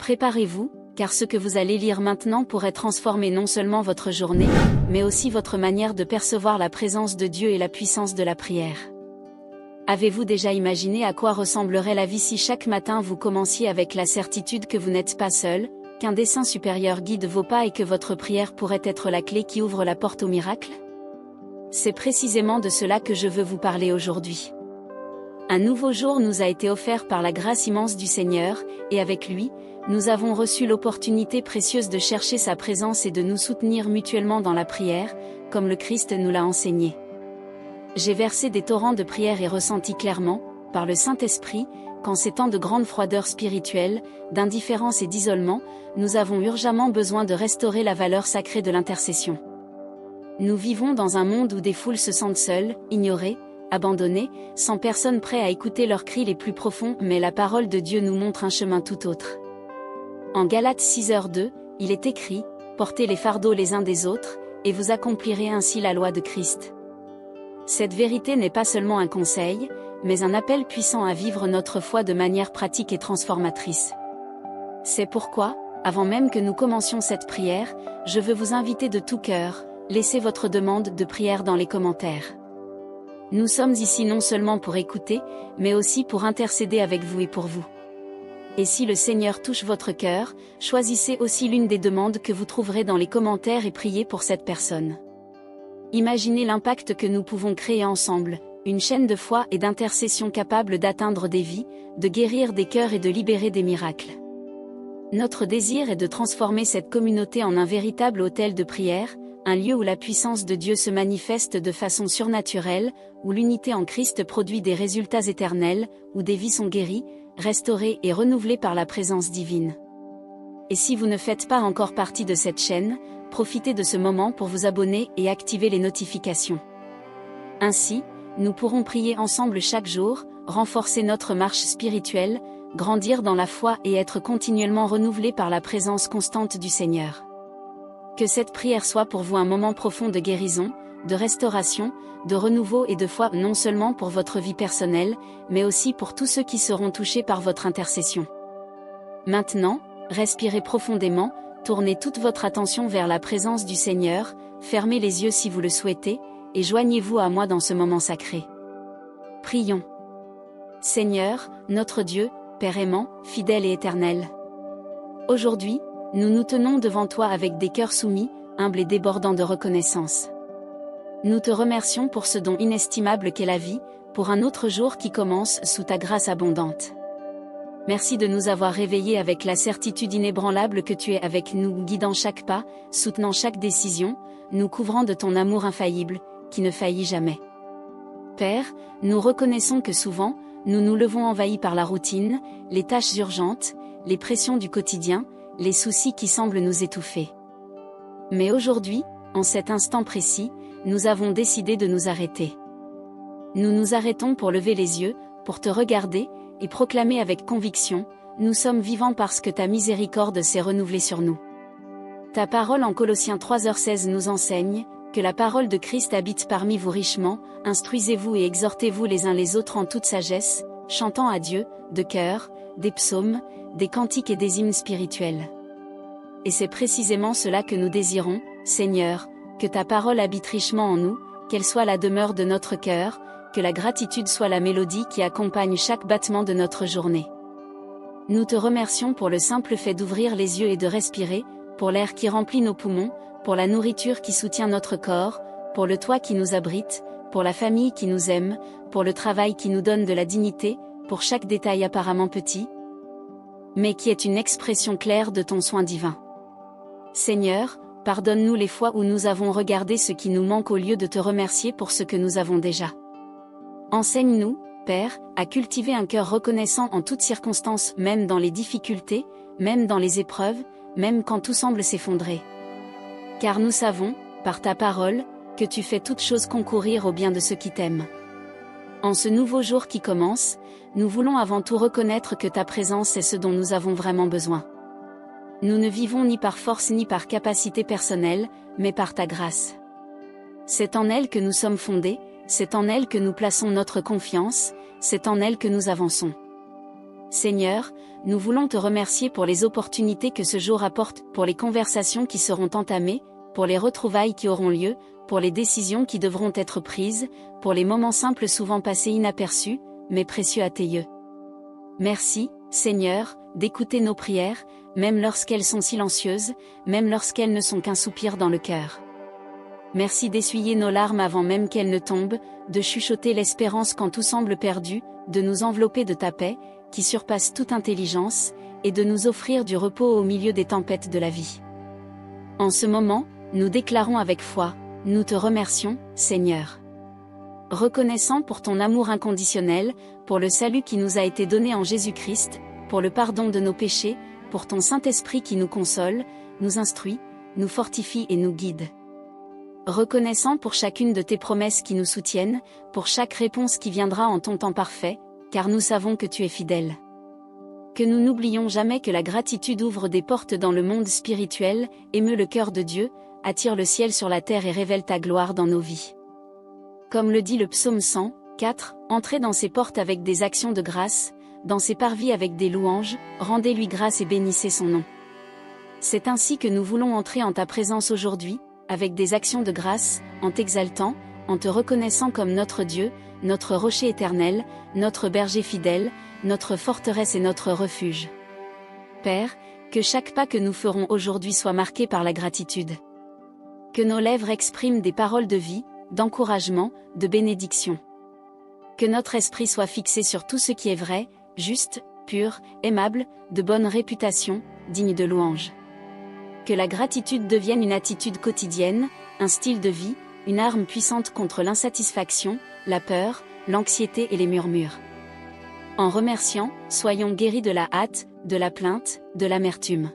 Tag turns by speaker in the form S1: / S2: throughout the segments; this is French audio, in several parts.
S1: Préparez-vous, car ce que vous allez lire maintenant pourrait transformer non seulement votre journée, mais aussi votre manière de percevoir la présence de Dieu et la puissance de la prière. Avez-vous déjà imaginé à quoi ressemblerait la vie si chaque matin vous commenciez avec la certitude que vous n'êtes pas seul, qu'un dessein supérieur guide vos pas et que votre prière pourrait être la clé qui ouvre la porte au miracle? C'est précisément de cela que je veux vous parler aujourd'hui. Un nouveau jour nous a été offert par la grâce immense du Seigneur, et avec lui, nous avons reçu l'opportunité précieuse de chercher sa présence et de nous soutenir mutuellement dans la prière, comme le Christ nous l'a enseigné. J'ai versé des torrents de prière et ressenti clairement, par le Saint-Esprit, qu'en ces temps de grande froideur spirituelle, d'indifférence et d'isolement, nous avons urgemment besoin de restaurer la valeur sacrée de l'intercession. Nous vivons dans un monde où des foules se sentent seules, ignorées, abandonnées, sans personne prêt à écouter leurs cris les plus profonds, mais la parole de Dieu nous montre un chemin tout autre. En Galates 6h2, il est écrit, « Portez les fardeaux les uns des autres, et vous accomplirez ainsi la loi de Christ. » Cette vérité n'est pas seulement un conseil, mais un appel puissant à vivre notre foi de manière pratique et transformatrice. C'est pourquoi, avant même que nous commencions cette prière, je veux vous inviter de tout cœur, laissez votre demande de prière dans les commentaires. Nous sommes ici non seulement pour écouter, mais aussi pour intercéder avec vous et pour vous. Et si le Seigneur touche votre cœur, choisissez aussi l'une des demandes que vous trouverez dans les commentaires et priez pour cette personne. Imaginez l'impact que nous pouvons créer ensemble, une chaîne de foi et d'intercession capable d'atteindre des vies, de guérir des cœurs et de libérer des miracles. Notre désir est de transformer cette communauté en un véritable autel de prière, un lieu où la puissance de Dieu se manifeste de façon surnaturelle, où l'unité en Christ produit des résultats éternels, où des vies sont guéries, restaurées et renouvelées par la présence divine. Et si vous ne faites pas encore partie de cette chaîne, profitez de ce moment pour vous abonner et activer les notifications. Ainsi, nous pourrons prier ensemble chaque jour, renforcer notre marche spirituelle, grandir dans la foi et être continuellement renouvelés par la présence constante du Seigneur. Que cette prière soit pour vous un moment profond de guérison, de restauration, de renouveau et de foi non seulement pour votre vie personnelle, mais aussi pour tous ceux qui seront touchés par votre intercession. Maintenant, respirez profondément, tournez toute votre attention vers la présence du Seigneur, fermez les yeux si vous le souhaitez, et joignez-vous à moi dans ce moment sacré. Prions. Seigneur, notre Dieu, Père aimant, fidèle et éternel. Aujourd'hui, nous nous tenons devant toi avec des cœurs soumis, humbles et débordants de reconnaissance. Nous te remercions pour ce don inestimable qu'est la vie, pour un autre jour qui commence sous ta grâce abondante. Merci de nous avoir réveillés avec la certitude inébranlable que tu es avec nous, guidant chaque pas, soutenant chaque décision, nous couvrant de ton amour infaillible, qui ne faillit jamais. Père, nous reconnaissons que souvent, nous nous levons envahis par la routine, les tâches urgentes, les pressions du quotidien, les soucis qui semblent nous étouffer. Mais aujourd'hui, en cet instant précis, nous avons décidé de nous arrêter. Nous nous arrêtons pour lever les yeux, pour te regarder, et proclamer avec conviction, nous sommes vivants parce que ta miséricorde s'est renouvelée sur nous. Ta parole en Colossiens 3h16 nous enseigne, que la parole de Christ habite parmi vous richement, instruisez-vous et exhortez-vous les uns les autres en toute sagesse, chantant à Dieu, de cœur, des psaumes, des cantiques et des hymnes spirituels. Et c'est précisément cela que nous désirons, Seigneur, que ta parole habite richement en nous, qu'elle soit la demeure de notre cœur, que la gratitude soit la mélodie qui accompagne chaque battement de notre journée. Nous te remercions pour le simple fait d'ouvrir les yeux et de respirer, pour l'air qui remplit nos poumons, pour la nourriture qui soutient notre corps, pour le toit qui nous abrite, pour la famille qui nous aime, pour le travail qui nous donne de la dignité, pour chaque détail apparemment petit, mais qui est une expression claire de ton soin divin. Seigneur, pardonne-nous les fois où nous avons regardé ce qui nous manque au lieu de te remercier pour ce que nous avons déjà. Enseigne-nous, Père, à cultiver un cœur reconnaissant en toutes circonstances, même dans les difficultés, même dans les épreuves, même quand tout semble s'effondrer. Car nous savons, par ta parole, que tu fais toutes choses concourir au bien de ceux qui t'aiment. En ce nouveau jour qui commence, nous voulons avant tout reconnaître que ta présence est ce dont nous avons vraiment besoin. Nous ne vivons ni par force ni par capacité personnelle, mais par ta grâce. C'est en elle que nous sommes fondés, c'est en elle que nous plaçons notre confiance, c'est en elle que nous avançons. Seigneur, nous voulons te remercier pour les opportunités que ce jour apporte, pour les conversations qui seront entamées, pour les retrouvailles qui auront lieu, pour les décisions qui devront être prises, pour les moments simples souvent passés inaperçus, mais précieux à tes yeux. Merci, Seigneur, d'écouter nos prières, même lorsqu'elles sont silencieuses, même lorsqu'elles ne sont qu'un soupir dans le cœur. Merci d'essuyer nos larmes avant même qu'elles ne tombent, de chuchoter l'espérance quand tout semble perdu, de nous envelopper de ta paix, qui surpasse toute intelligence, et de nous offrir du repos au milieu des tempêtes de la vie. En ce moment, nous déclarons avec foi, nous te remercions, Seigneur. Reconnaissant pour ton amour inconditionnel, pour le salut qui nous a été donné en Jésus-Christ, pour le pardon de nos péchés, pour ton Saint-Esprit qui nous console, nous instruit, nous fortifie et nous guide. Reconnaissant pour chacune de tes promesses qui nous soutiennent, pour chaque réponse qui viendra en ton temps parfait, car nous savons que tu es fidèle. Que nous n'oublions jamais que la gratitude ouvre des portes dans le monde spirituel, émeut le cœur de Dieu, attire le ciel sur la terre et révèle ta gloire dans nos vies. Comme le dit le psaume 100, 4, entrez dans ses portes avec des actions de grâce, dans ses parvis avec des louanges, rendez-lui grâce et bénissez son nom. C'est ainsi que nous voulons entrer en ta présence aujourd'hui, avec des actions de grâce, en t'exaltant, en te reconnaissant comme notre Dieu, notre rocher éternel, notre berger fidèle, notre forteresse et notre refuge. Père, que chaque pas que nous ferons aujourd'hui soit marqué par la gratitude. Que nos lèvres expriment des paroles de vie, d'encouragement, de bénédiction. Que notre esprit soit fixé sur tout ce qui est vrai, juste, pur, aimable, de bonne réputation, digne de louange. Que la gratitude devienne une attitude quotidienne, un style de vie, une arme puissante contre l'insatisfaction, la peur, l'anxiété et les murmures. En remerciant, soyons guéris de la hâte, de la plainte, de l'amertume.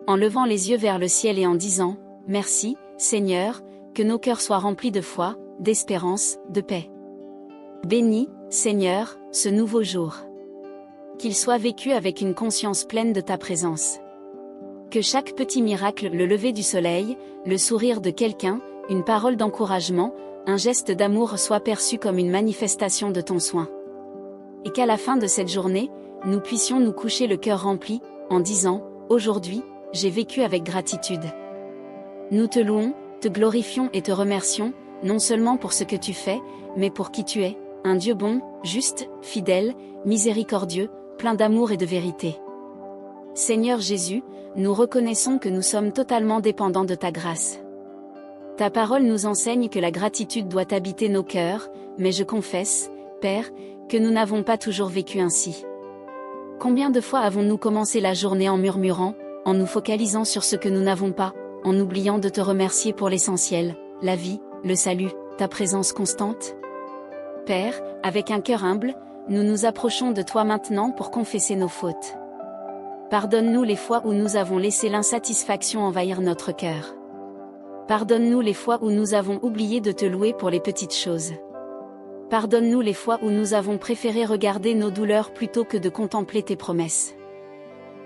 S1: En levant les yeux vers le ciel et en disant « Merci, Seigneur », que nos cœurs soient remplis de foi, d'espérance, de paix. Bénis, Seigneur, ce nouveau jour. Qu'il soit vécu avec une conscience pleine de ta présence. Que chaque petit miracle, le lever du soleil, le sourire de quelqu'un, une parole d'encouragement, un geste d'amour soit perçu comme une manifestation de ton soin. Et qu'à la fin de cette journée, nous puissions nous coucher le cœur rempli, en disant « Aujourd'hui, j'ai vécu avec gratitude ». Nous te louons, te glorifions et te remercions, non seulement pour ce que tu fais, mais pour qui tu es, un Dieu bon, juste, fidèle, miséricordieux, plein d'amour et de vérité. Seigneur Jésus, nous reconnaissons que nous sommes totalement dépendants de ta grâce. Ta parole nous enseigne que la gratitude doit habiter nos cœurs, mais je confesse, Père, que nous n'avons pas toujours vécu ainsi. Combien de fois avons-nous commencé la journée en murmurant, en nous focalisant sur ce que nous n'avons pas, en oubliant de te remercier pour l'essentiel, la vie, le salut, ta présence constante? Père, avec un cœur humble, nous nous approchons de toi maintenant pour confesser nos fautes. Pardonne-nous les fois où nous avons laissé l'insatisfaction envahir notre cœur. Pardonne-nous les fois où nous avons oublié de te louer pour les petites choses. Pardonne-nous les fois où nous avons préféré regarder nos douleurs plutôt que de contempler tes promesses.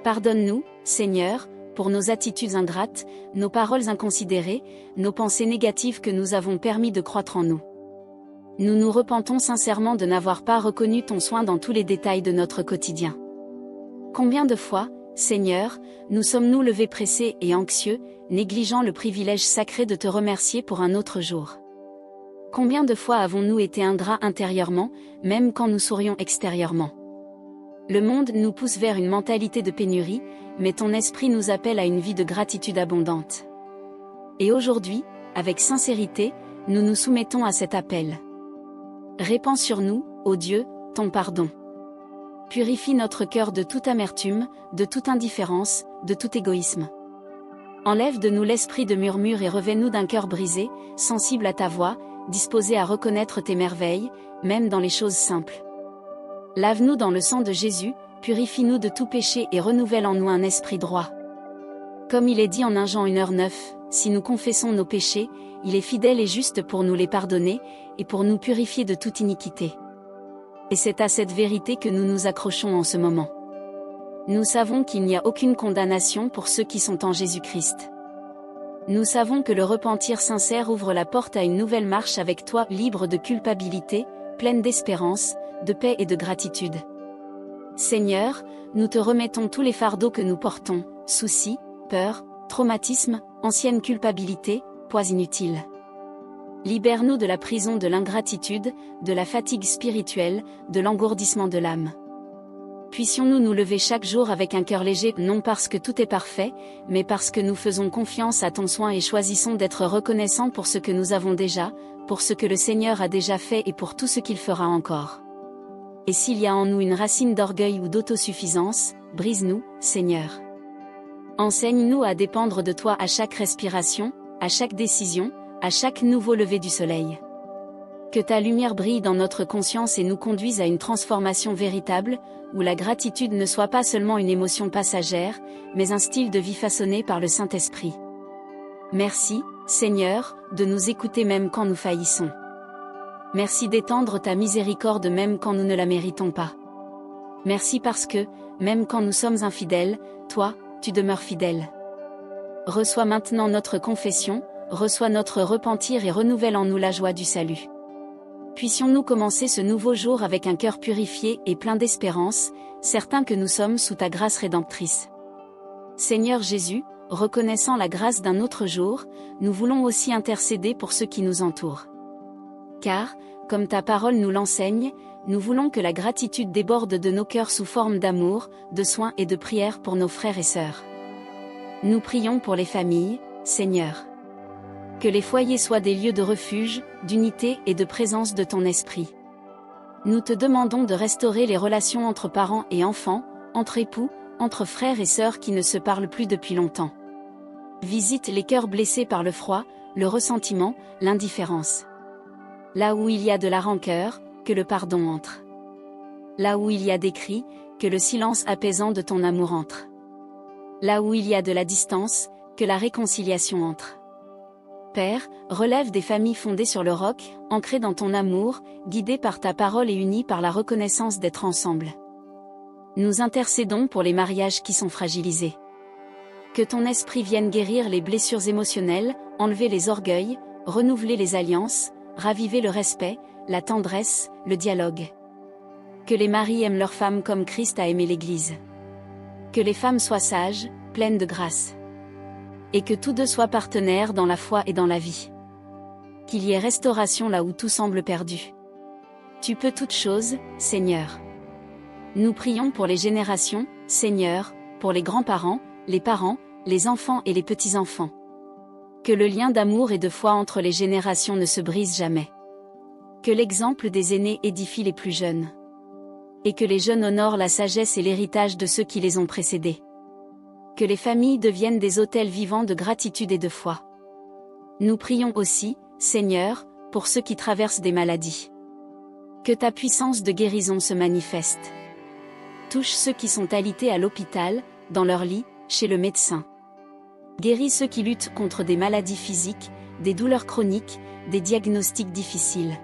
S1: Pardonne-nous, Seigneur, pour nos attitudes ingrates, nos paroles inconsidérées, nos pensées négatives que nous avons permis de croître en nous. Nous nous repentons sincèrement de n'avoir pas reconnu ton soin dans tous les détails de notre quotidien. Combien de fois, Seigneur, nous sommes-nous levés pressés et anxieux, négligeant le privilège sacré de te remercier pour un autre jour? Combien de fois avons-nous été ingrats intérieurement, même quand nous sourions extérieurement? Le monde nous pousse vers une mentalité de pénurie, mais ton esprit nous appelle à une vie de gratitude abondante. Et aujourd'hui, avec sincérité, nous nous soumettons à cet appel. Répands sur nous, ô Dieu, ton pardon. Purifie notre cœur de toute amertume, de toute indifférence, de tout égoïsme. Enlève de nous l'esprit de murmure et revêt-nous d'un cœur brisé, sensible à ta voix, disposé à reconnaître tes merveilles, même dans les choses simples. Lave-nous dans le sang de Jésus, purifie-nous de tout péché et renouvelle en nous un esprit droit. Comme il est dit en 1 Jean 1:9, si nous confessons nos péchés, il est fidèle et juste pour nous les pardonner, et pour nous purifier de toute iniquité. Et c'est à cette vérité que nous nous accrochons en ce moment. Nous savons qu'il n'y a aucune condamnation pour ceux qui sont en Jésus-Christ. Nous savons que le repentir sincère ouvre la porte à une nouvelle marche avec toi, libre de culpabilité, pleine d'espérance, de paix et de gratitude. Seigneur, nous te remettons tous les fardeaux que nous portons, soucis, peurs, traumatismes, anciennes culpabilités, poids inutiles. Libère-nous de la prison de l'ingratitude, de la fatigue spirituelle, de l'engourdissement de l'âme. Puissions-nous nous lever chaque jour avec un cœur léger, non parce que tout est parfait, mais parce que nous faisons confiance à ton soin et choisissons d'être reconnaissants pour ce que nous avons déjà, pour ce que le Seigneur a déjà fait et pour tout ce qu'il fera encore. Et s'il y a en nous une racine d'orgueil ou d'autosuffisance, brise-nous, Seigneur. Enseigne-nous à dépendre de toi à chaque respiration, à chaque décision, à chaque nouveau lever du soleil. Que ta lumière brille dans notre conscience et nous conduise à une transformation véritable, où la gratitude ne soit pas seulement une émotion passagère, mais un style de vie façonné par le Saint-Esprit. Merci, Seigneur, de nous écouter même quand nous faillissons. Merci d'étendre ta miséricorde même quand nous ne la méritons pas. Merci parce que, même quand nous sommes infidèles, toi, tu demeures fidèle. Reçois maintenant notre confession, reçois notre repentir et renouvelle en nous la joie du salut. Puissions-nous commencer ce nouveau jour avec un cœur purifié et plein d'espérance, certains que nous sommes sous ta grâce rédemptrice. Seigneur Jésus, reconnaissant la grâce d'un autre jour, nous voulons aussi intercéder pour ceux qui nous entourent. Car, comme ta parole nous l'enseigne, nous voulons que la gratitude déborde de nos cœurs sous forme d'amour, de soins et de prières pour nos frères et sœurs. Nous prions pour les familles, Seigneur. Que les foyers soient des lieux de refuge, d'unité et de présence de ton esprit. Nous te demandons de restaurer les relations entre parents et enfants, entre époux, entre frères et sœurs qui ne se parlent plus depuis longtemps. Visite les cœurs blessés par le froid, le ressentiment, l'indifférence. Là où il y a de la rancœur, que le pardon entre. Là où il y a des cris, que le silence apaisant de ton amour entre. Là où il y a de la distance, que la réconciliation entre. Père, relève des familles fondées sur le roc, ancrées dans ton amour, guidées par ta parole et unies par la reconnaissance d'être ensemble. Nous intercédons pour les mariages qui sont fragilisés. Que ton esprit vienne guérir les blessures émotionnelles, enlever les orgueils, renouveler les alliances, raviver le respect, la tendresse, le dialogue. Que les maris aiment leurs femmes comme Christ a aimé l'Église. Que les femmes soient sages, pleines de grâce. Et que tous deux soient partenaires dans la foi et dans la vie. Qu'il y ait restauration là où tout semble perdu. Tu peux toutes choses, Seigneur. Nous prions pour les générations, Seigneur, pour les grands-parents, les parents, les enfants et les petits-enfants. Que le lien d'amour et de foi entre les générations ne se brise jamais. Que l'exemple des aînés édifie les plus jeunes. Et que les jeunes honorent la sagesse et l'héritage de ceux qui les ont précédés. Que les familles deviennent des autels vivants de gratitude et de foi. Nous prions aussi, Seigneur, pour ceux qui traversent des maladies. Que ta puissance de guérison se manifeste. Touche ceux qui sont alités à l'hôpital, dans leur lit, chez le médecin. Guéris ceux qui luttent contre des maladies physiques, des douleurs chroniques, des diagnostics difficiles.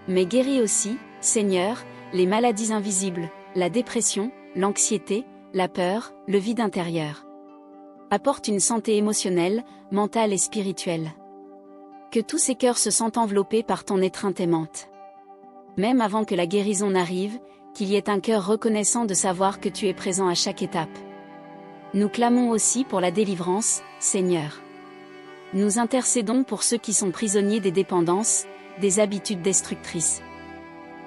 S1: Mais guéris aussi, Seigneur, les maladies invisibles, la dépression, l'anxiété, la peur, le vide intérieur. Apporte une santé émotionnelle, mentale et spirituelle. Que tous ces cœurs se sentent enveloppés par ton étreinte aimante. Même avant que la guérison n'arrive, qu'il y ait un cœur reconnaissant de savoir que tu es présent à chaque étape. Nous clamons aussi pour la délivrance, Seigneur. Nous intercédons pour ceux qui sont prisonniers des dépendances, des habitudes destructrices.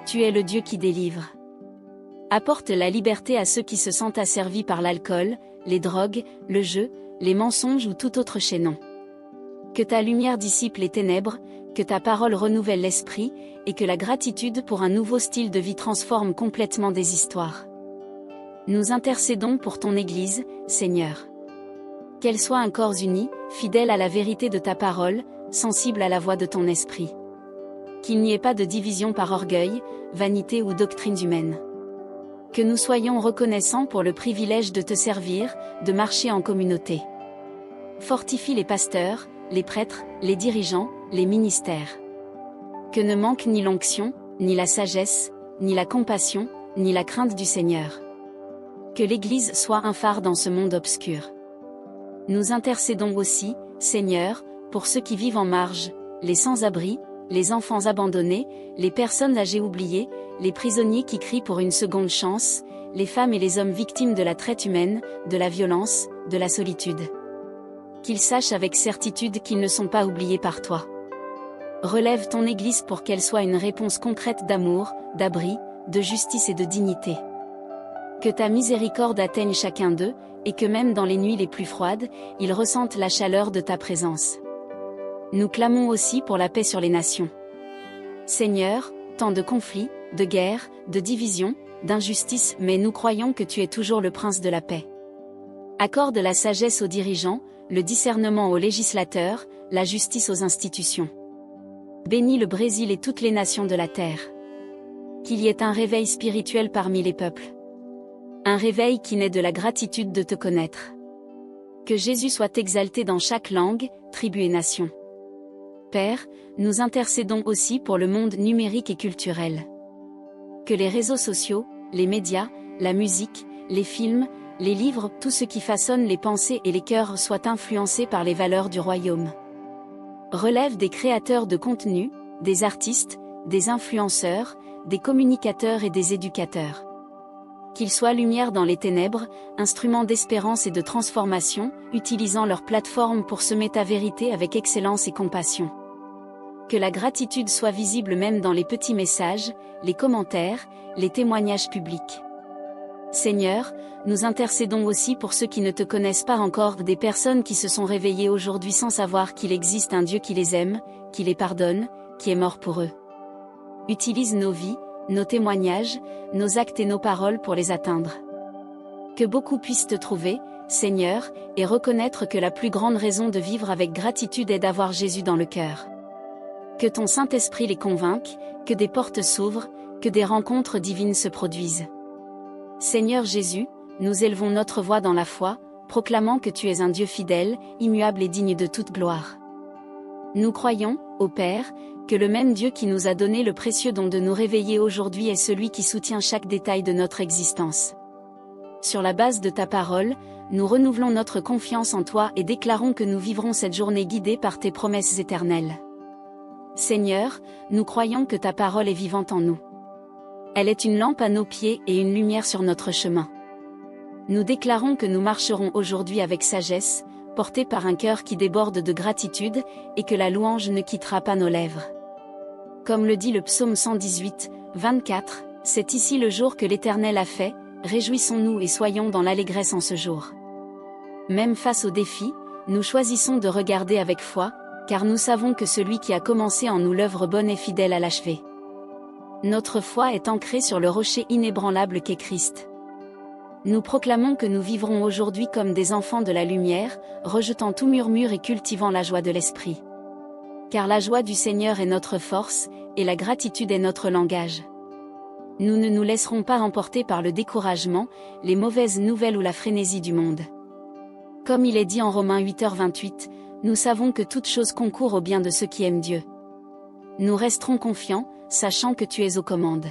S1: Tu es le Dieu qui délivre. Apporte la liberté à ceux qui se sentent asservis par l'alcool, les drogues, le jeu, les mensonges ou tout autre chaînon. Que ta lumière dissipe les ténèbres, que ta parole renouvelle l'esprit, et que la gratitude pour un nouveau style de vie transforme complètement des histoires. Nous intercédons pour ton Église, Seigneur. Qu'elle soit un corps uni, fidèle à la vérité de ta parole, sensible à la voix de ton esprit. Qu'il n'y ait pas de division par orgueil, vanité ou doctrines humaines. Que nous soyons reconnaissants pour le privilège de te servir, de marcher en communauté. Fortifie les pasteurs, les prêtres, les dirigeants, les ministères. Que ne manque ni l'onction, ni la sagesse, ni la compassion, ni la crainte du Seigneur. Que l'Église soit un phare dans ce monde obscur. Nous intercédons aussi, Seigneur, pour ceux qui vivent en marge, les sans-abri, les enfants abandonnés, les personnes âgées oubliées, les prisonniers qui crient pour une seconde chance, les femmes et les hommes victimes de la traite humaine, de la violence, de la solitude. Qu'ils sachent avec certitude qu'ils ne sont pas oubliés par toi. Relève ton Église pour qu'elle soit une réponse concrète d'amour, d'abri, de justice et de dignité. Que ta miséricorde atteigne chacun d'eux, et que même dans les nuits les plus froides, ils ressentent la chaleur de ta présence. Nous clamons aussi pour la paix sur les nations. Seigneur, tant de conflits, de guerres, de divisions, d'injustices, mais nous croyons que tu es toujours le prince de la paix. Accorde la sagesse aux dirigeants, le discernement aux législateurs, la justice aux institutions. Bénis le Brésil et toutes les nations de la terre. Qu'il y ait un réveil spirituel parmi les peuples. Un réveil qui naît de la gratitude de te connaître. Que Jésus soit exalté dans chaque langue, tribu et nation. Père, nous intercédons aussi pour le monde numérique et culturel. Que les réseaux sociaux, les médias, la musique, les films, les livres, tout ce qui façonne les pensées et les cœurs soient influencés par les valeurs du royaume. Relève des créateurs de contenu, des artistes, des influenceurs, des communicateurs et des éducateurs. Qu'ils soient lumière dans les ténèbres, instruments d'espérance et de transformation, utilisant leur plateforme pour semer ta vérité avec excellence et compassion. Que la gratitude soit visible même dans les petits messages, les commentaires, les témoignages publics. Seigneur, nous intercédons aussi pour ceux qui ne te connaissent pas encore, des personnes qui se sont réveillées aujourd'hui sans savoir qu'il existe un Dieu qui les aime, qui les pardonne, qui est mort pour eux. Utilise nos vies, nos témoignages, nos actes et nos paroles pour les atteindre. Que beaucoup puissent te trouver, Seigneur, et reconnaître que la plus grande raison de vivre avec gratitude est d'avoir Jésus dans le cœur. Que ton Saint-Esprit les convainque, que des portes s'ouvrent, que des rencontres divines se produisent. Seigneur Jésus, nous élevons notre voix dans la foi, proclamant que tu es un Dieu fidèle, immuable et digne de toute gloire. Nous croyons, ô Père, que le même Dieu qui nous a donné le précieux don de nous réveiller aujourd'hui est celui qui soutient chaque détail de notre existence. Sur la base de ta parole, nous renouvelons notre confiance en toi et déclarons que nous vivrons cette journée guidée par tes promesses éternelles. Seigneur, nous croyons que ta parole est vivante en nous. Elle est une lampe à nos pieds et une lumière sur notre chemin. Nous déclarons que nous marcherons aujourd'hui avec sagesse, portés par un cœur qui déborde de gratitude, et que la louange ne quittera pas nos lèvres. Comme le dit le psaume 118, 24, c'est ici le jour que l'Éternel a fait, réjouissons-nous et soyons dans l'allégresse en ce jour. Même face aux défis, nous choisissons de regarder avec foi, car nous savons que celui qui a commencé en nous l'œuvre bonne est fidèle à l'achever. Notre foi est ancrée sur le rocher inébranlable qu'est Christ. Nous proclamons que nous vivrons aujourd'hui comme des enfants de la lumière, rejetant tout murmure et cultivant la joie de l'esprit. Car la joie du Seigneur est notre force, et la gratitude est notre langage. Nous ne nous laisserons pas emporter par le découragement, les mauvaises nouvelles ou la frénésie du monde. Comme il est dit en Romains 8h28, nous savons que toute chose concourt au bien de ceux qui aiment Dieu. Nous resterons confiants, sachant que tu es aux commandes.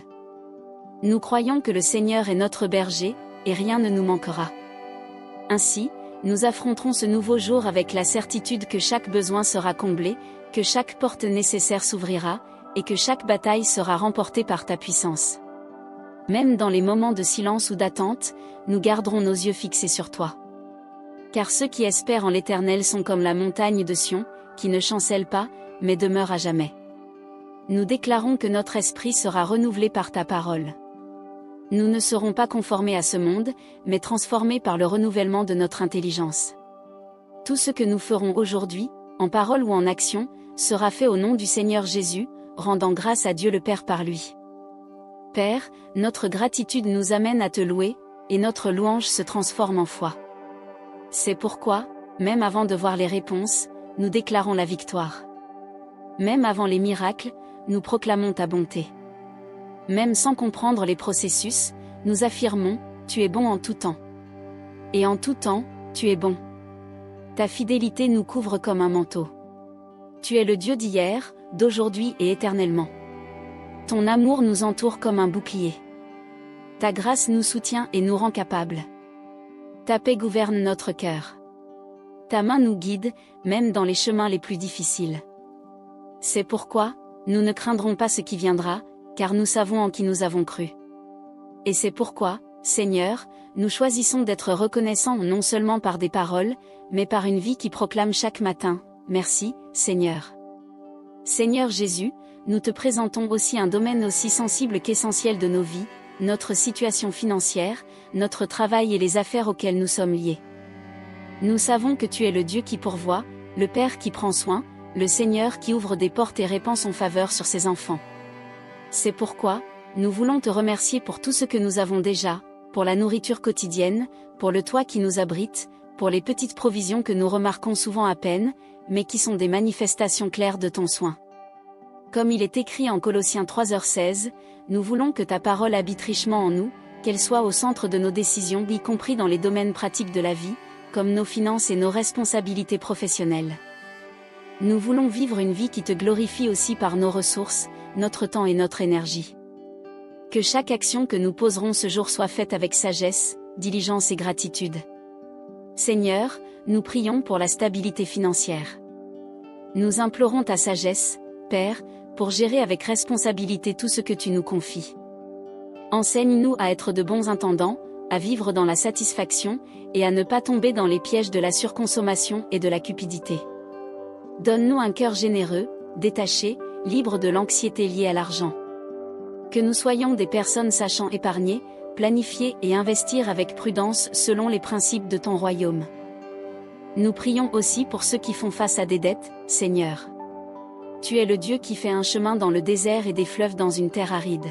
S1: Nous croyons que le Seigneur est notre berger, et rien ne nous manquera. Ainsi, nous affronterons ce nouveau jour avec la certitude que chaque besoin sera comblé, que chaque porte nécessaire s'ouvrira, et que chaque bataille sera remportée par ta puissance. Même dans les moments de silence ou d'attente, nous garderons nos yeux fixés sur toi. Car ceux qui espèrent en l'Éternel sont comme la montagne de Sion, qui ne chancelle pas, mais demeure à jamais. Nous déclarons que notre esprit sera renouvelé par ta parole. Nous ne serons pas conformés à ce monde, mais transformés par le renouvellement de notre intelligence. Tout ce que nous ferons aujourd'hui, en parole ou en action, sera fait au nom du Seigneur Jésus, rendant grâce à Dieu le Père par lui. Père, notre gratitude nous amène à te louer, et notre louange se transforme en foi. C'est pourquoi, même avant de voir les réponses, nous déclarons la victoire. Même avant les miracles, nous proclamons ta bonté. Même sans comprendre les processus, nous affirmons, tu es bon en tout temps. Et en tout temps, tu es bon. Ta fidélité nous couvre comme un manteau. Tu es le Dieu d'hier, d'aujourd'hui et éternellement. Ton amour nous entoure comme un bouclier. Ta grâce nous soutient et nous rend capables. Ta paix gouverne notre cœur. Ta main nous guide, même dans les chemins les plus difficiles. C'est pourquoi, nous ne craindrons pas ce qui viendra, car nous savons en qui nous avons cru. Et c'est pourquoi, Seigneur, nous choisissons d'être reconnaissants non seulement par des paroles, mais par une vie qui proclame chaque matin, merci, Seigneur. Seigneur Jésus, nous te présentons aussi un domaine aussi sensible qu'essentiel de nos vies, notre situation financière, notre travail et les affaires auxquelles nous sommes liés. Nous savons que tu es le Dieu qui pourvoit, le Père qui prend soin, le Seigneur qui ouvre des portes et répand son faveur sur ses enfants. C'est pourquoi, nous voulons te remercier pour tout ce que nous avons déjà, pour la nourriture quotidienne, pour le toit qui nous abrite, pour les petites provisions que nous remarquons souvent à peine, mais qui sont des manifestations claires de ton soin. Comme il est écrit en Colossiens 3h16, nous voulons que ta parole habite richement en nous, qu'elle soit au centre de nos décisions, y compris dans les domaines pratiques de la vie, comme nos finances et nos responsabilités professionnelles. Nous voulons vivre une vie qui te glorifie aussi par nos ressources, notre temps et notre énergie. Que chaque action que nous poserons ce jour soit faite avec sagesse, diligence et gratitude. Seigneur, nous prions pour la stabilité financière. Nous implorons ta sagesse, Père, pour gérer avec responsabilité tout ce que tu nous confies. Enseigne-nous à être de bons intendants, à vivre dans la satisfaction, et à ne pas tomber dans les pièges de la surconsommation et de la cupidité. Donne-nous un cœur généreux, détaché, libre de l'anxiété liée à l'argent. Que nous soyons des personnes sachant épargner, planifier et investir avec prudence selon les principes de ton royaume. Nous prions aussi pour ceux qui font face à des dettes, Seigneur. Tu es le Dieu qui fait un chemin dans le désert et des fleuves dans une terre aride.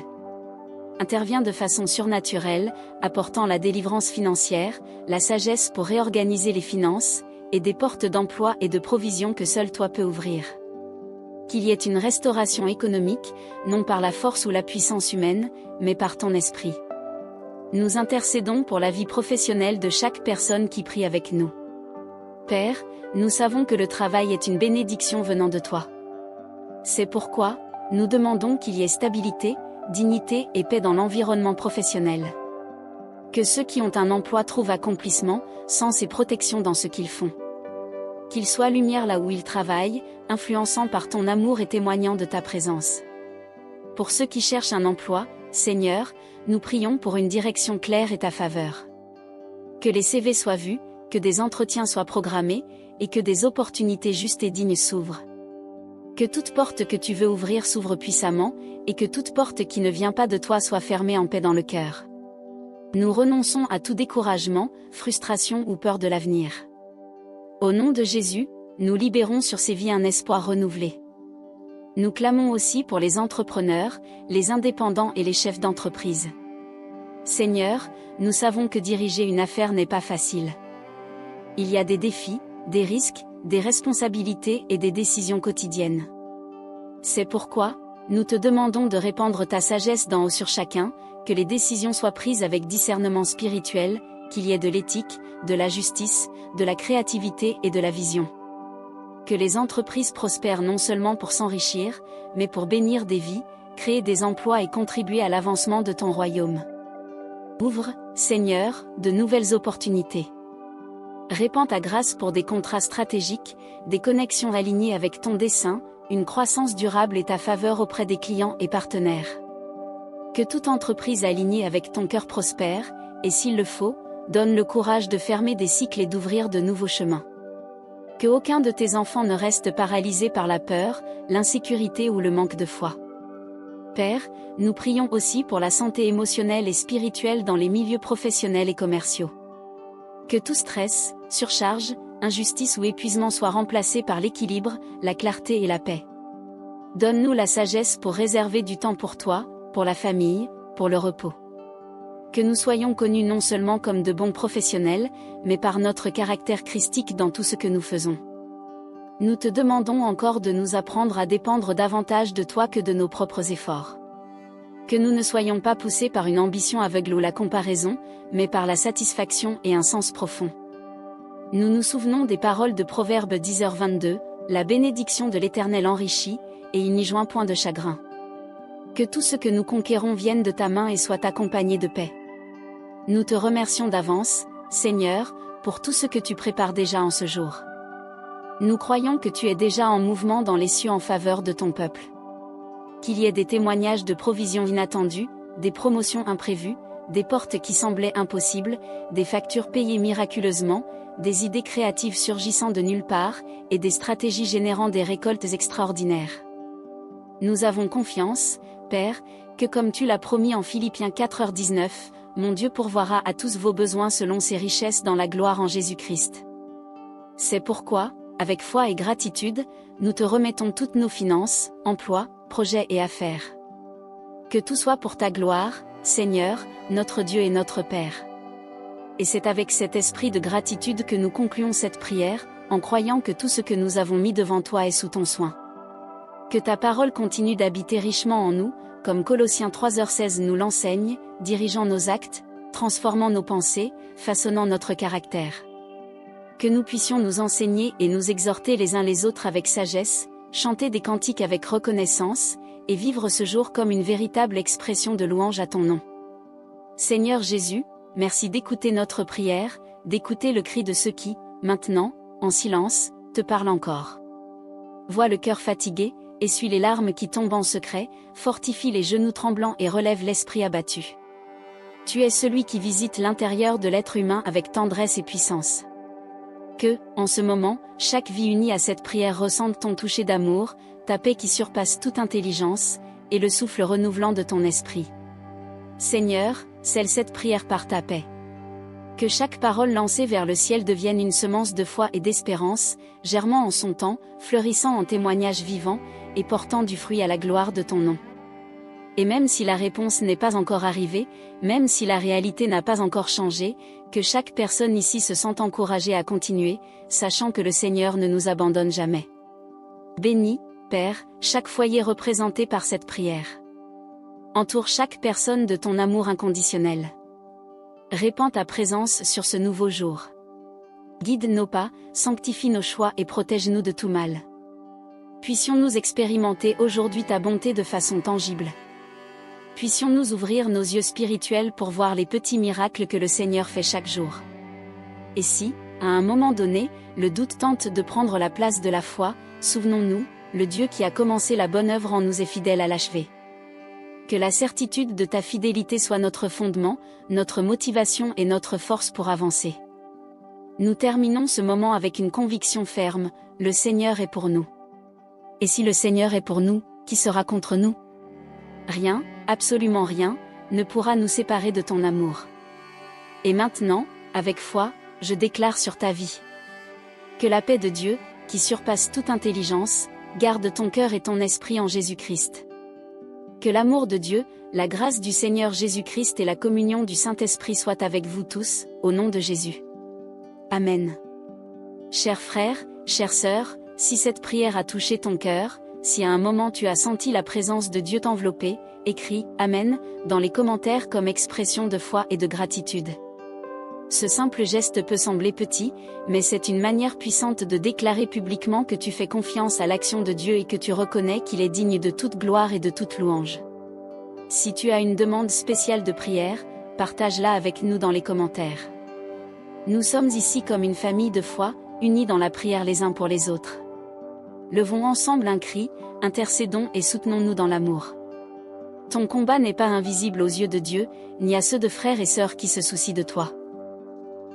S1: Interviens de façon surnaturelle, apportant la délivrance financière, la sagesse pour réorganiser les finances, et des portes d'emploi et de provision que seul toi peux ouvrir. Qu'il y ait une restauration économique, non par la force ou la puissance humaine, mais par ton esprit. Nous intercédons pour la vie professionnelle de chaque personne qui prie avec nous. Père, nous savons que le travail est une bénédiction venant de toi. C'est pourquoi, nous demandons qu'il y ait stabilité, dignité et paix dans l'environnement professionnel. Que ceux qui ont un emploi trouvent accomplissement, sens et protection dans ce qu'ils font. Qu'ils soient lumière là où ils travaillent, influençant par ton amour et témoignant de ta présence. Pour ceux qui cherchent un emploi, Seigneur, nous prions pour une direction claire et ta faveur. Que les CV soient vus, que des entretiens soient programmés, et que des opportunités justes et dignes s'ouvrent. Que toute porte que tu veux ouvrir s'ouvre puissamment, et que toute porte qui ne vient pas de toi soit fermée en paix dans le cœur. Nous renonçons à tout découragement, frustration ou peur de l'avenir. Au nom de Jésus, nous libérons sur ces vies un espoir renouvelé. Nous clamons aussi pour les entrepreneurs, les indépendants et les chefs d'entreprise. Seigneur, nous savons que diriger une affaire n'est pas facile. Il y a des défis, des risques, des responsabilités et des décisions quotidiennes. C'est pourquoi, nous te demandons de répandre ta sagesse d'en haut sur chacun, que les décisions soient prises avec discernement spirituel, qu'il y ait de l'éthique, de la justice, de la créativité et de la vision. Que les entreprises prospèrent non seulement pour s'enrichir, mais pour bénir des vies, créer des emplois et contribuer à l'avancement de ton royaume. Ouvre, Seigneur, de nouvelles opportunités. Répands ta grâce pour des contrats stratégiques, des connexions alignées avec ton dessein, une croissance durable et ta faveur auprès des clients et partenaires. Que toute entreprise alignée avec ton cœur prospère, et s'il le faut, donne le courage de fermer des cycles et d'ouvrir de nouveaux chemins. Que aucun de tes enfants ne reste paralysé par la peur, l'insécurité ou le manque de foi. Père, nous prions aussi pour la santé émotionnelle et spirituelle dans les milieux professionnels et commerciaux. Que tout stress, surcharge, injustice ou épuisement soit remplacé par l'équilibre, la clarté et la paix. Donne-nous la sagesse pour réserver du temps pour toi, pour la famille, pour le repos. Que nous soyons connus non seulement comme de bons professionnels, mais par notre caractère christique dans tout ce que nous faisons. Nous te demandons encore de nous apprendre à dépendre davantage de toi que de nos propres efforts. Que nous ne soyons pas poussés par une ambition aveugle ou la comparaison, mais par la satisfaction et un sens profond. Nous nous souvenons des paroles de Proverbe 10h22, la bénédiction de l'Éternel enrichit, et il n'y joint point de chagrin. Que tout ce que nous conquérons vienne de ta main et soit accompagné de paix. Nous te remercions d'avance, Seigneur, pour tout ce que tu prépares déjà en ce jour. Nous croyons que tu es déjà en mouvement dans les cieux en faveur de ton peuple. Qu'il y ait des témoignages de provisions inattendues, des promotions imprévues, des portes qui semblaient impossibles, des factures payées miraculeusement, des idées créatives surgissant de nulle part, et des stratégies générant des récoltes extraordinaires. Nous avons confiance, Père, que comme tu l'as promis en Philippiens 4h19, mon Dieu pourvoira à tous vos besoins selon ses richesses dans la gloire en Jésus-Christ. C'est pourquoi, avec foi et gratitude, nous te remettons toutes nos finances, emplois, projets et affaires. Que tout soit pour ta gloire, Seigneur, notre Dieu et notre Père. Et c'est avec cet esprit de gratitude que nous concluons cette prière, en croyant que tout ce que nous avons mis devant toi est sous ton soin. Que ta parole continue d'habiter richement en nous, comme Colossiens 3h16 nous l'enseigne, dirigeant nos actes, transformant nos pensées, façonnant notre caractère. Que nous puissions nous enseigner et nous exhorter les uns les autres avec sagesse, chanter des cantiques avec reconnaissance, et vivre ce jour comme une véritable expression de louange à ton nom. Seigneur Jésus, merci d'écouter notre prière, d'écouter le cri de ceux qui, maintenant, en silence, te parlent encore. Vois le cœur fatigué, essuie les larmes qui tombent en secret, fortifie les genoux tremblants et relève l'esprit abattu. Tu es celui qui visite l'intérieur de l'être humain avec tendresse et puissance. Que, en ce moment, chaque vie unie à cette prière ressente ton toucher d'amour, ta paix qui surpasse toute intelligence, et le souffle renouvelant de ton esprit. Seigneur, scelle cette prière par ta paix. Que chaque parole lancée vers le ciel devienne une semence de foi et d'espérance, germant en son temps, fleurissant en témoignages vivants, et portant du fruit à la gloire de ton nom. Et même si la réponse n'est pas encore arrivée, même si la réalité n'a pas encore changé, que chaque personne ici se sente encouragée à continuer, sachant que le Seigneur ne nous abandonne jamais. Bénis, Père, chaque foyer représenté par cette prière. Entoure chaque personne de ton amour inconditionnel. Répands ta présence sur ce nouveau jour. Guide nos pas, sanctifie nos choix et protège-nous de tout mal. Puissions-nous expérimenter aujourd'hui ta bonté de façon tangible. Puissions-nous ouvrir nos yeux spirituels pour voir les petits miracles que le Seigneur fait chaque jour. Et si, à un moment donné, le doute tente de prendre la place de la foi, souvenons-nous, le Dieu qui a commencé la bonne œuvre en nous est fidèle à l'achever. Que la certitude de ta fidélité soit notre fondement, notre motivation et notre force pour avancer. Nous terminons ce moment avec une conviction ferme, le Seigneur est pour nous. Et si le Seigneur est pour nous, qui sera contre nous? Rien, absolument rien, ne pourra nous séparer de ton amour. Et maintenant, avec foi, je déclare sur ta vie. Que la paix de Dieu, qui surpasse toute intelligence, garde ton cœur et ton esprit en Jésus-Christ. Que l'amour de Dieu, la grâce du Seigneur Jésus-Christ et la communion du Saint-Esprit soient avec vous tous, au nom de Jésus. Amen. Chers frères, chères sœurs, si cette prière a touché ton cœur, si à un moment tu as senti la présence de Dieu t'envelopper, écris « Amen » dans les commentaires comme expression de foi et de gratitude. Ce simple geste peut sembler petit, mais c'est une manière puissante de déclarer publiquement que tu fais confiance à l'action de Dieu et que tu reconnais qu'il est digne de toute gloire et de toute louange. Si tu as une demande spéciale de prière, partage-la avec nous dans les commentaires. Nous sommes ici comme une famille de foi, unis dans la prière les uns pour les autres. Levons ensemble un cri, intercédons et soutenons-nous dans l'amour. Ton combat n'est pas invisible aux yeux de Dieu, ni à ceux de frères et sœurs qui se soucient de toi.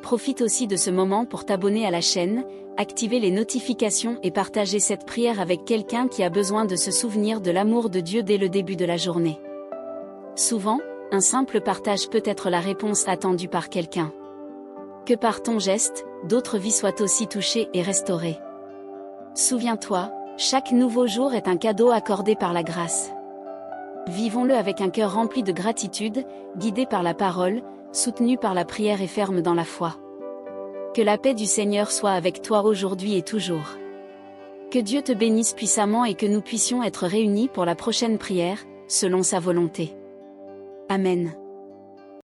S1: Profite aussi de ce moment pour t'abonner à la chaîne, activer les notifications et partager cette prière avec quelqu'un qui a besoin de se souvenir de l'amour de Dieu dès le début de la journée. Souvent, un simple partage peut être la réponse attendue par quelqu'un. Que par ton geste, d'autres vies soient aussi touchées et restaurées. Souviens-toi, chaque nouveau jour est un cadeau accordé par la grâce. Vivons-le avec un cœur rempli de gratitude, guidé par la parole, soutenu par la prière et ferme dans la foi. Que la paix du Seigneur soit avec toi aujourd'hui et toujours. Que Dieu te bénisse puissamment et que nous puissions être réunis pour la prochaine prière, selon sa volonté. Amen.